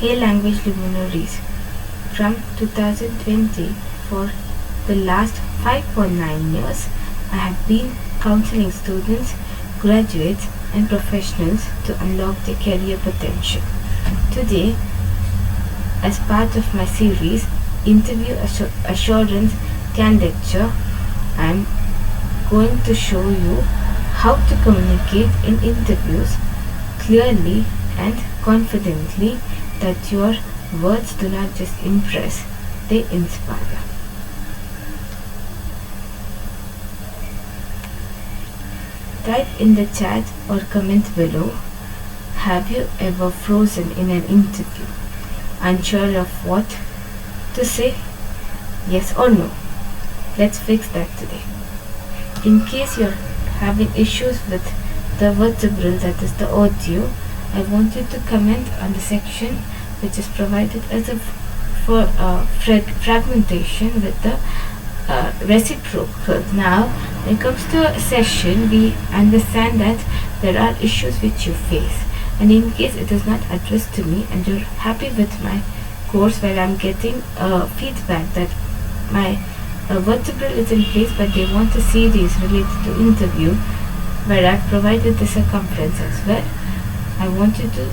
Hey Language Luminaries, from 2020 for the last 5.9 years, I have been counseling students, graduates and professionals to unlock their career potential. Today, as part of my series, Interview Assurance Candidature, I am going to show you how to communicate in interviews clearly and confidently that your words do not just impress, they inspire. Type in the chat or comment below, have you ever frozen in an interview, unsure of what to say? Yes or no? Let's fix that today. In case you're having issues with the vertebral, that is the audio, I want you to comment on the section which is provided as a fragmentation with the reciprocal. Now, when it comes to a session, we understand that there are issues which you face, and in case it is not addressed to me and you're happy with my course where I'm getting feedback that my vertebral is in place but they want a series related to interview where I've provided the circumference as well, I want you to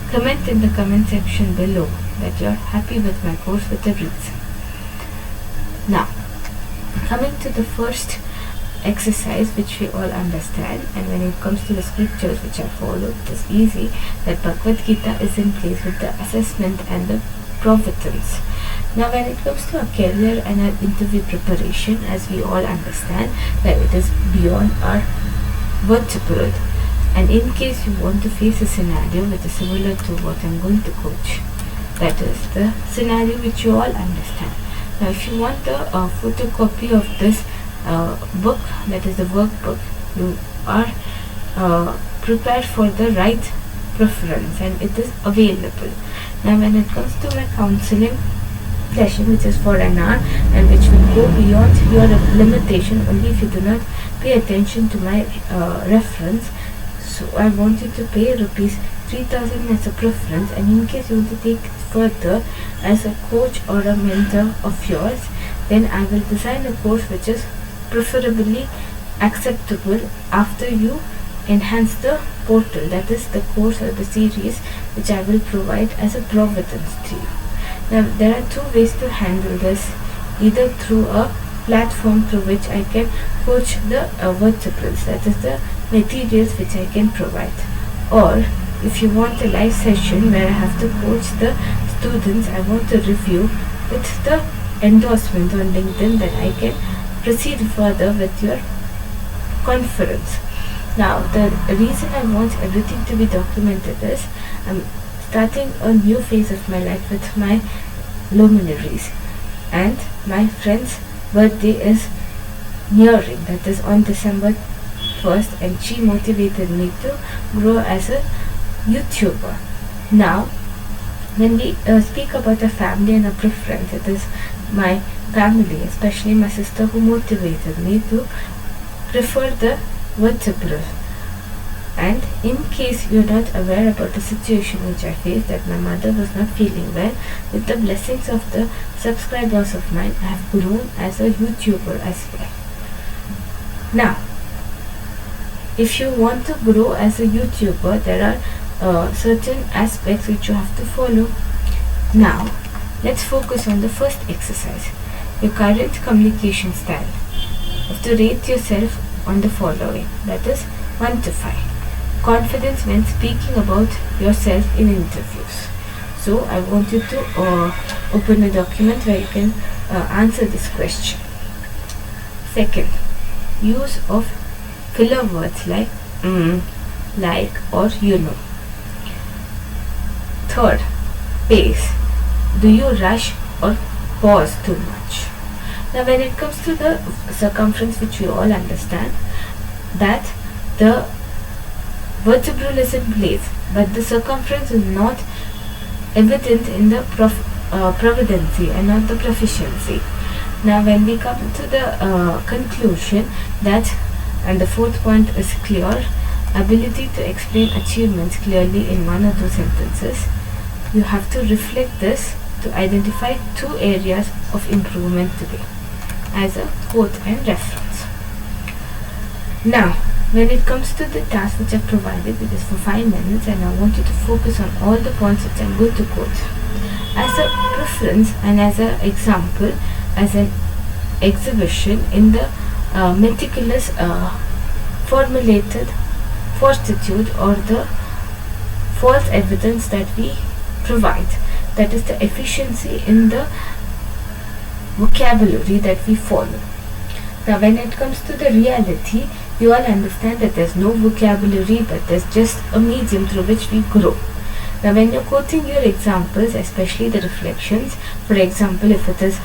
comment in the comment section below that you're happy with my course with a reason. Now, coming to the first exercise which we all understand, and when it comes to the scriptures which I followed, it is easy that Bhagavad Gita is in place with the assessment and the providence. Now, when it comes to our career and our interview preparation, as we all understand that it is beyond our vertebral, and in case you want to face a scenario which is similar to what I'm going to coach, that is the scenario which you all understand. Now, if you want a photocopy of this book, that is the workbook, you are prepared for the right preference and it is available. Now, when it comes to my counseling session, which is for an hour and which will go beyond your limitation only if you do not pay attention to my reference, so I want you to pay rupees 3,000 as a preference, and in case you want to take it further as a coach or a mentor of yours, then I will design a course which is preferably acceptable after you enhance the portal, that is the course or the series which I will provide as a providence to you. Now, there are two ways to handle this, either through a platform through which I can coach the vertebrals, that is the materials which I can provide, or if you want a live session where I have to coach the students, I want to review with the endorsement on LinkedIn that I can proceed further with your conference. Now, the reason I want everything to be documented is I'm starting a new phase of my life with my Luminaries, and my friend's birthday is nearing, that is on December 1st, and she motivated me to grow as a YouTuber. Now, when we speak about a family and a preference, it is my family, especially my sister, who motivated me to prefer the vertebral. And in case you're not aware about the situation which I faced, that my mother was not feeling well, with the blessings of the subscribers of mine, I have grown as a YouTuber as well. Now, if you want to grow as a YouTuber, there are certain aspects which you have to follow. Now, let's focus on the first exercise, your current communication style. You have to rate yourself on the following, that is 1 to 5. Confidence when speaking about yourself in interviews. So, I want you to open a document where you can answer this question. Second, use of filler words like like or you know. Third, pace. Do you rush or pause too much? Now, when it comes to the circumference, which we all understand, that the vertebral is in place, but the circumference is not evident in the providency and not the proficiency. Now, when we come to the conclusion that, and the fourth point is clear, ability to explain achievements clearly in one or two sentences. you have to reflect this to identify 2 areas of improvement today as a quote and reference. Now, when it comes to the task which I've provided, it is for 5 minutes, and I want you to focus on all the points which I'm going to quote. As a preference and as an example, as an exhibition in the meticulous formulated fortitude or the false evidence that we provide, that is the efficiency in the vocabulary that we follow. Now when it comes to the reality, you all understand that there's no vocabulary, but there's just a medium through which we grow. Now when you're quoting your examples, especially the reflections, for example, if it is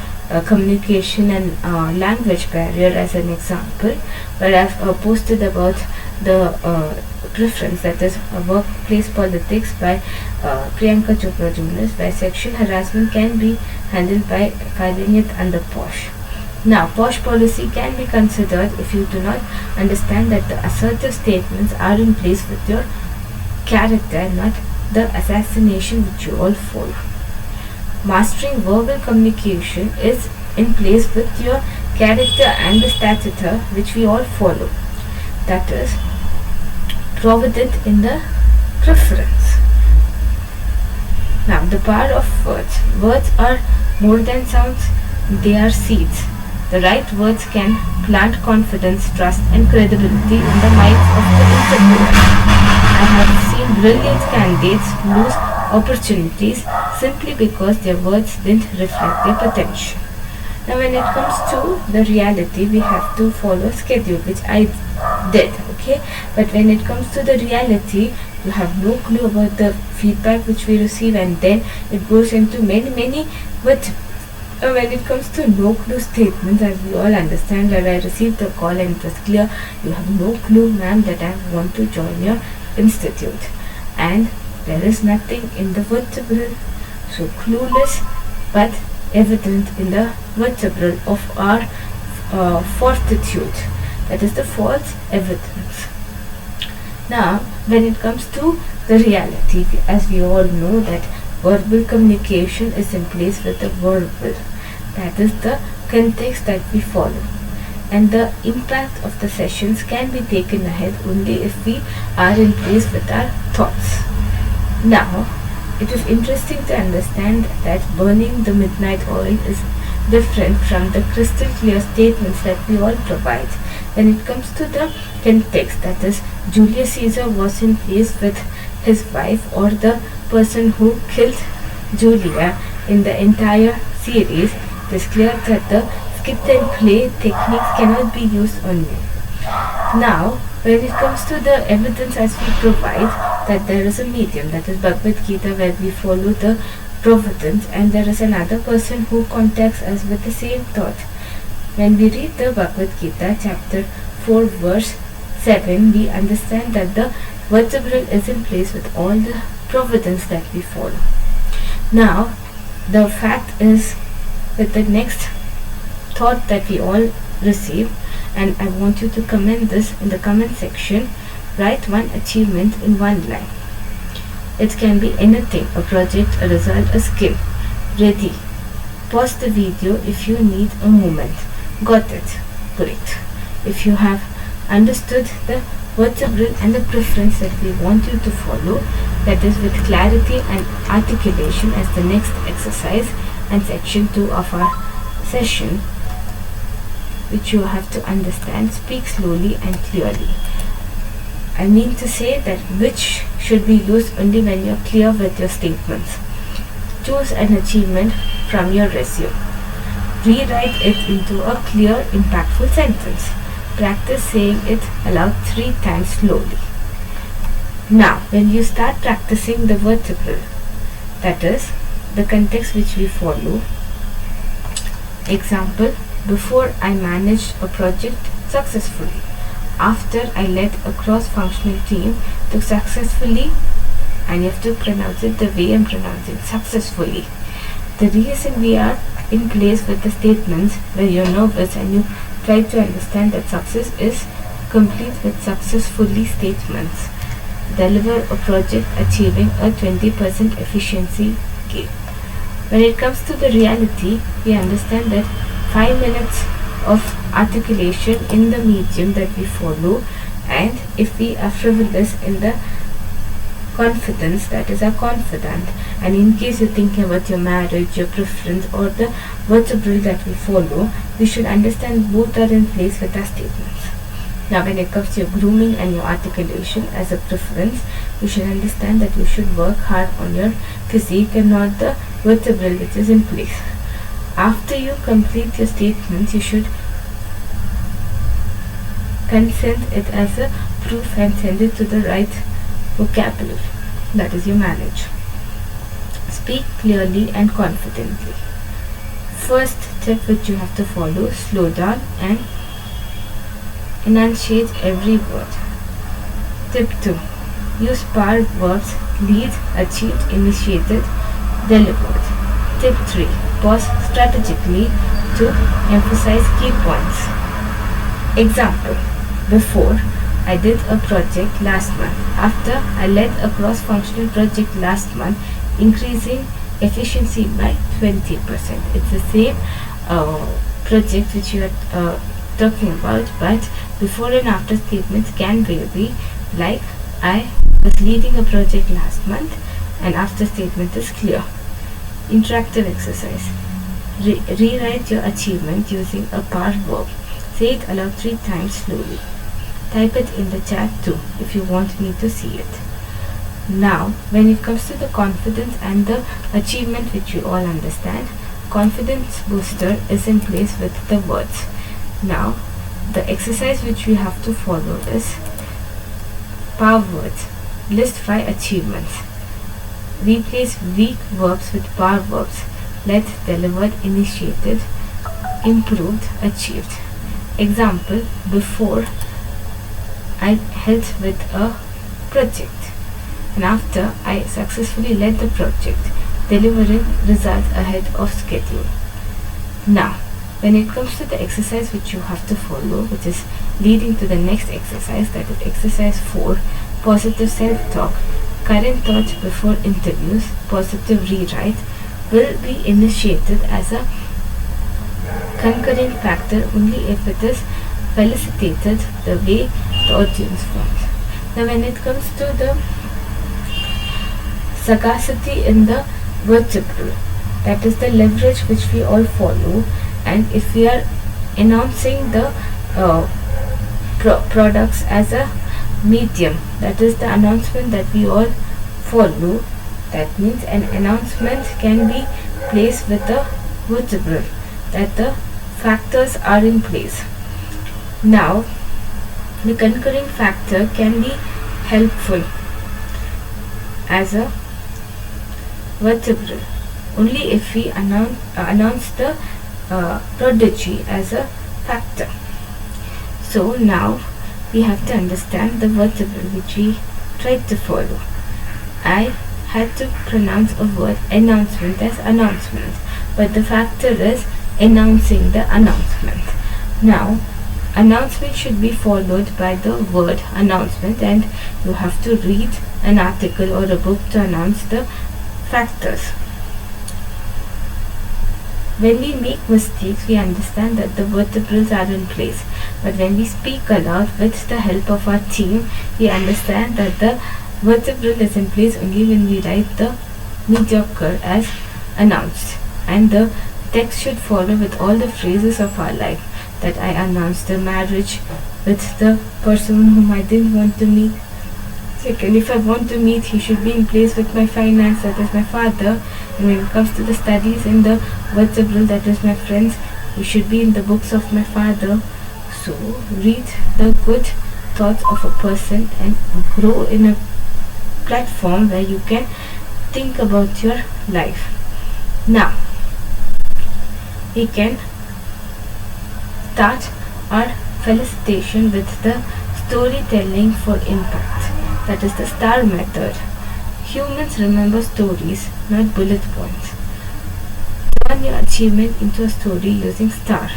communication and language barrier as an example, where I've posted about the preference, that is workplace politics by Priyanka Chopra Jonas, where sexual harassment can be handled by filing it under POSH. Now, POSH policy can be considered if you do not understand that the assertive statements are in place with your character, not the assassination which you all follow. Mastering verbal communication is in place with your character and the stature which we all follow. That is provident in the preference. Now, the power of words. Words are more than sounds, they are seeds. The right words can plant confidence, trust and credibility in the minds of the interviewer. I have seen brilliant candidates lose opportunities simply because their words didn't reflect their potential. Now when it comes to the reality, we have to follow a schedule, which I did, okay? But when it comes to the reality, you have no clue about the feedback which we receive, and then it goes into many, but when it comes to no clue statements, as we all understand, that I received the call and it was clear, you have no clue, ma'am, that I want to join your institute, and there is nothing in the vertebral, so clueless but evident in the vertebral of our fortitude, that is the false evidence. Now when it comes to the reality, as we all know that verbal communication is in place with the verbal, that is the context that we follow, and the impact of the sessions can be taken ahead only if we are in place with our thoughts. Now it is interesting to understand that burning the midnight oil is different from the crystal clear statements that we all provide. When it comes to the context, that is Julius Caesar was in place with his wife, or the person who killed Julia in the entire series, it is clear that the skip and play techniques cannot be used on you. Now when it comes to the evidence as we provide, that there is a medium, that is Bhagavad Gita, where we follow the providence, and there is another person who contacts us with the same thought. When we read the Bhagavad Gita chapter 4 verse 7, we understand that the vertebral is in place with all the providence that we follow. Now the fact is that the next thought that we all receive, and I want you to comment this in the comment section, write one achievement in one line. It can be anything, a project, a result, a skill. Ready. Pause the video if you need a moment. Got it. Great. If you have understood the vertebral and the preference that we want you to follow, that is with clarity and articulation as the next exercise and section 2 of our session, which you have to understand, speak slowly and clearly. I mean to say that which should be used only when you are clear with your statements. Choose an achievement from your resume. Rewrite it into a clear, impactful sentence. Practice saying it aloud 3 times slowly. Now, when you start practicing the vertebral, that is the context which we follow. Example, before I managed a project successfully. After I led a cross-functional team to successfully, and you have to pronounce it the way I'm pronouncing, successfully. The reason we are in place with the statements where you're nervous and you try to understand that success is complete with successfully statements. deliver a project achieving a 20% efficiency gain. When it comes to the reality, we understand that 5 minutes of articulation in the medium that we follow, and if we are frivolous in the confidence, that is our confident, and in case you're thinking about your marriage, your preference, or the vertebral that we follow, we should understand both are in place with our statements. Now when it comes to your grooming and your articulation as a preference, you should understand that you should work hard on your physique and not the vertebral which is in place. After you complete your statements, you should consent it as a proof and send it to the right vocabulary, that is your manager. Speak clearly and confidently. First tip which you have to follow: slow down and enunciate every word. Tip 2. Use power verbs: lead, achieved, initiated, delivered. Tip 3. Pause strategically to emphasize key points. Example: before, I did a project last month. After, I led a cross-functional project last month, increasing efficiency by 20%. It's the same project which you are talking about, but before and after statements can vary. Like, I was leading a project last month, and after statement is clear. Interactive exercise. Rewrite your achievement using a power verb. Say it aloud 3 times slowly. Type it in the chat too if you want me to see it. Now, when it comes to the confidence and the achievement which you all understand, confidence booster is in place with the words. Now, the exercise which we have to follow is power words. List 5 achievements. Replace weak verbs with power verbs. Led, delivered, initiated, improved, achieved. Example: before, I helped with a project, and after, I successfully led the project, delivering results ahead of schedule. Now, when it comes to the exercise which you have to follow, which is leading to the next exercise, that is exercise 4, positive self-talk, current thoughts before interviews, positive rewrite, will be initiated as a concurring factor only if it is felicitated the way the audience wants. Now when it comes to the sagacity in the vertebral, that is the leverage which we all follow, and if we are announcing the products as a medium, that is the announcement that we all follow. That means an announcement can be placed with a vertebral, that the factors are in place. Now, the concurring factor can be helpful as a vertebral only if we announce the prodigy as a factor. So now we have to understand the vertebral which we tried to follow. I had to pronounce a word announcement as announcement, but the factor is announcing the announcement. Now, announcement should be followed by the word announcement, and you have to read an article or a book to announce the factors. When we make mistakes, we understand that the vertebrals are in place, but when we speak aloud with the help of our team, we understand that the vertebral is in place only when we write the mediocre as announced, and the text should follow with all the phrases of our life, that I announced the marriage with the person whom I didn't want to meet. Second, if I want to meet, he should be in place with my finance, that is my father. And when it comes to the studies in the vertebral, that is my friends, he should be in the books of my father. So, read the good thoughts of a person and grow in a platform where you can think about your life. Now, we can start our felicitation with the storytelling for impact. That is the STAR method. Humans remember stories, not bullet points. Turn your achievement into a story using STAR.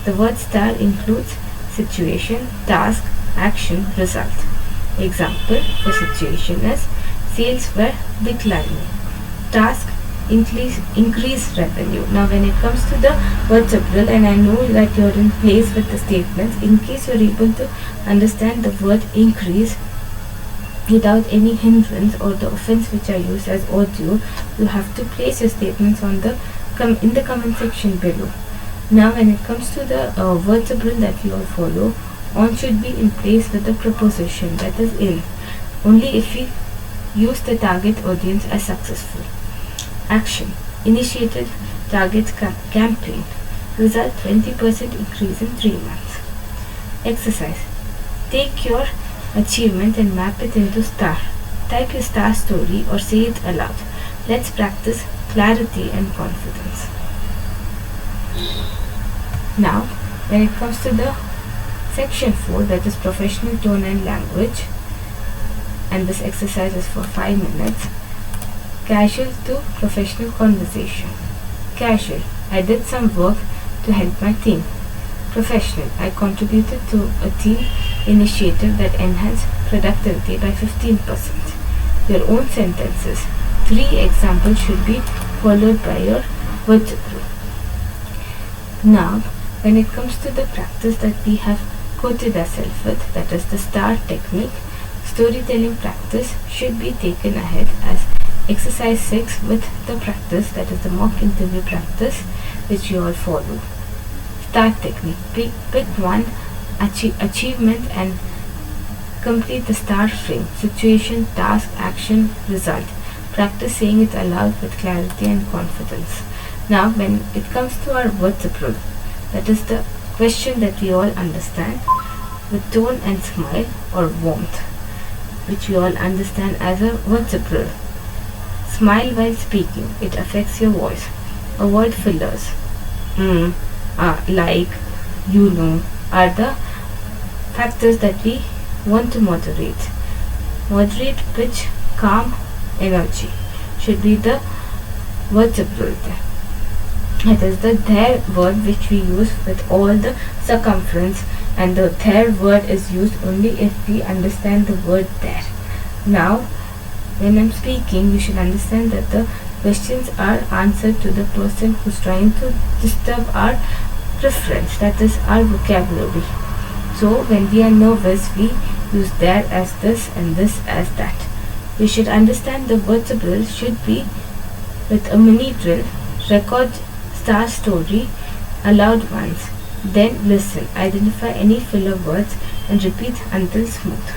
The word STAR includes situation, task, action, result. Example for situation is sales were declining. Task increase revenue. Now when it comes to the vertebral, and I know that you're in place with the statements, in case you're able to understand the word increase without any hindrance or the offense which I use as audio, you have to place your statements on the in the comment section below. Now when it comes to the vertebral that we all follow, on should be in place with the preposition, that is in, only if we use the target audience as successful. Action: initiated target campaign. Result: 20% increase in 3 months. Exercise: take your achievement and map it into star. Type your star story or say it aloud. Let's practice clarity and confidence. Now, when it comes to the section 4, that is professional tone and language, and this exercise is for 5 minutes. Casual to professional conversation. Casual: I did some work to help my team. Professional: I contributed to a team initiative that enhanced productivity by 15%. Your own sentences. 3 examples should be followed by your vertebral. Now, when it comes to the practice that we have quoted ourselves with, that is the STAR technique, storytelling practice should be taken ahead as exercise 6 with the practice, that is the mock interview practice, which you all follow. STAR technique: pick one achievement and complete the STAR frame: situation, task, action, result. Practice saying it aloud with clarity and confidence. Now when it comes to our vertebral, that is the question that we all understand with tone and smile or warmth, which we all understand as a vertebral. Smile while speaking, it affects your voice. Avoid fillers. Like, are the factors that we want to moderate. Moderate pitch, calm energy should be the vertebral there. It is the there word which we use with all the circumference, and the there word is used only if we understand the word there. Now, when I'm speaking, you should understand that the questions are answered to the person who's trying to disturb our preference, that is our vocabulary. So when we are nervous, we use there as this and this as that. We should understand the vertebral should be with a mini drill. Record STAR story aloud once, then listen, identify any filler words and repeat until smooth.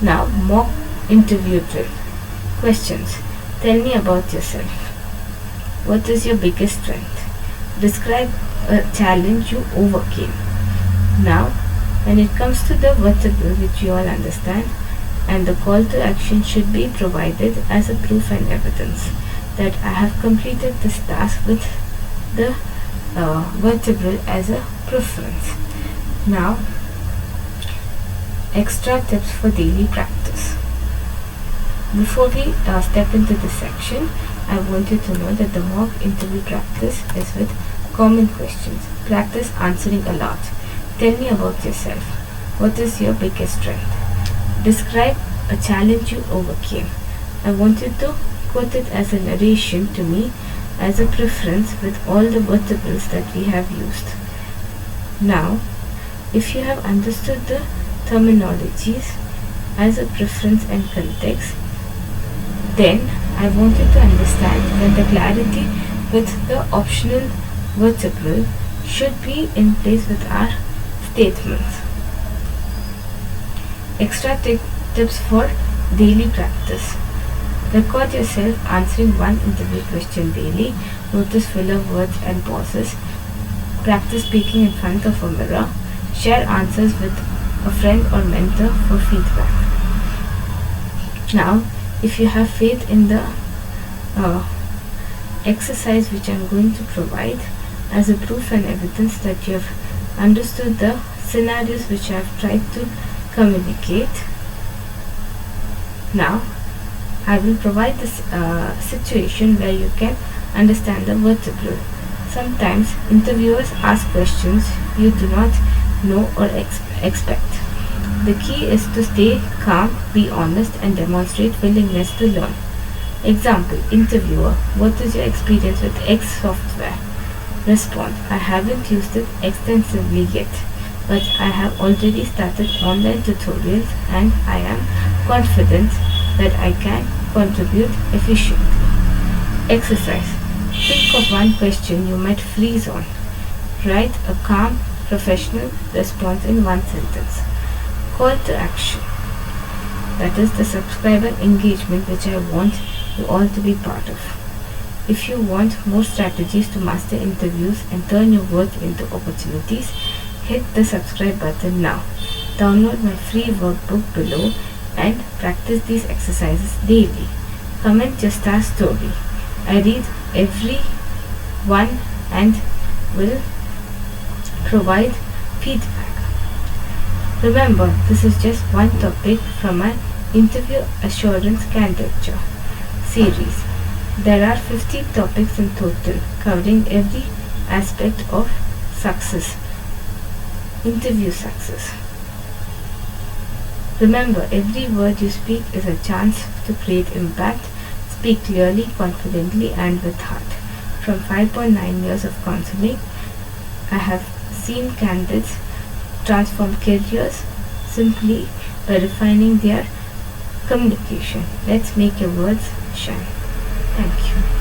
Now mock interview drill. Questions: tell me about yourself. What is your biggest strength? Describe a challenge you overcame. Now when it comes to the vertebral, which you all understand, and the call to action should be provided as a proof and evidence that I have completed this task with the vertebral as a preference. Now, extra tips for daily practice. Before we step into this section, I want you to know that the mock interview practice is with common questions. Practice answering aloud. Tell me about yourself. What is your biggest strength? Describe a challenge you overcame. I want you to quote it as a narration to me as a preference with all the vertebrals that we have used. Now, if you have understood the terminologies as a preference and context, then I want you to understand that the clarity with the optional vertebral should be in place with our statements. Extra tips for daily practice. Record yourself answering one interview question daily. Notice filler words and pauses. Practice speaking in front of a mirror. Share answers with a friend or mentor for feedback. Now, if you have faith in the exercise which I am going to provide as a proof and evidence that you have understood the scenarios which I have tried to communicate, now I will provide this situation where you can understand the vertebral. Sometimes interviewers ask questions you do not know or expect. The key is to stay calm, be honest, and demonstrate willingness to learn. Example, interviewer, what is your experience with X software? Response, I haven't used it extensively yet, but I have already started online tutorials and I am confident that I can contribute efficiently. Exercise. Think of one question you might freeze on. Write a calm, professional response in one sentence. Call to action. That is the subscriber engagement which I want you all to be part of. If you want more strategies to master interviews and turn your work into opportunities, hit the subscribe button now. Download my free workbook below and practice these exercises daily. Comment your star story. I read every one and will provide feedback. Remember, this is just one topic from my Interview Assurance Candidature series. There are 50 topics in total, covering every aspect of success, interview success. Remember, every word you speak is a chance to create impact. Speak clearly, confidently, and with heart. From 5.9 years of counseling, I have seen candidates transform careers simply by refining their communication. Let's make your words shine. Thank you.